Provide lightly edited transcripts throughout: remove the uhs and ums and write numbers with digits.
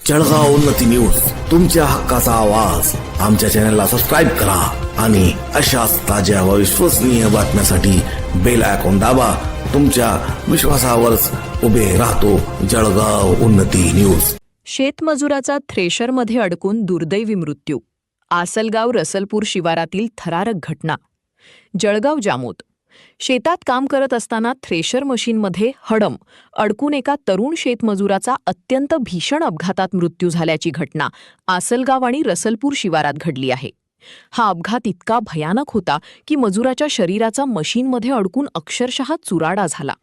जळगाव उन्नती न्यूज, तुमच्या हक्काचा आवाज. आमच्या चॅनलला सबस्क्राईब करा आणि अशाच ताज्या व विश्वसनीय बातम्यासाठी बेल आयकॉन दाबा. तुमच्या विश्वासावरच उभे राहतो जळगाव उन्नती न्यूज. शेतमजुराचा थ्रेशरमध्ये अडकून दुर्दैवी मृत्यू. आसलगाव रसलपूर शिवारातील थरारक घटना. जळगाव जामोद. शेतात काम करत असताना थ्रेशर मशीनमध्ये हडम अडकून एका तरुण शेतमजुराचा अत्यंत भीषण अपघातात मृत्यू झाल्याची घटना आसलगाव आणि रसलपूर शिवारात घडली आहे. हा अपघात इतका भयानक होता की मजुराच्या शरीराचा मशीनमध्ये अडकून अक्षरशः चुराडा झाला.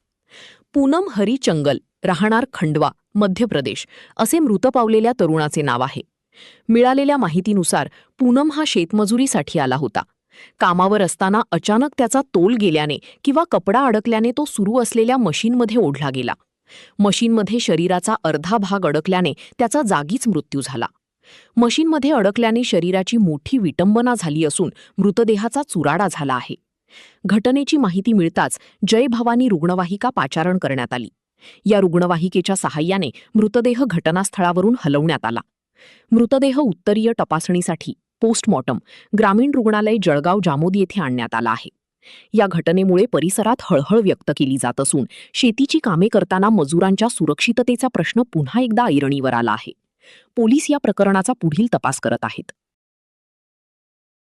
पूनम हरी चंगल, राहणार खंडवा, मध्य प्रदेश, असे मृत पावलेल्या तरुणाचे नाव आहे. मिळालेल्या माहितीनुसार पूनम हा शेतमजुरीसाठी आला होता. कामावर असताना अचानक त्याचा तोल गेल्याने किंवा कपडा अडकल्याने तो सुरू असलेल्या मशीनमध्ये ओढला गेला. मशीनमध्ये शरीराचा अर्धा भाग अडकल्याने त्याचा जागीच मृत्यू झाला. मशीनमध्ये अडकल्याने शरीराची मोठी विटंबना झाली असून मृतदेहाचा चुराडा झाला आहे. घटनेची माहिती मिळताच जय भवानी रुग्णवाहिका पाचारण करण्यात आली. या रुग्णवाहिकेच्या सहाय्याने मृतदेह घटनास्थळावरून हलवण्यात आला. मृतदेह उत्तरीय तपासणीसाठी पोस्टमॉर्टम ग्रामीण रुग्णालय जळगाव जामोद येथे आणण्यात आला आहे. या घटनेमुळे परिसरात हळहळ व्यक्त केली जात असून शेतीची कामे करताना मजुरांच्या सुरक्षिततेचा प्रश्न पुन्हा एकदा ऐरणीवर आला आहे. पोलीस या प्रकरणाचा पुढील तपास करत आहेत.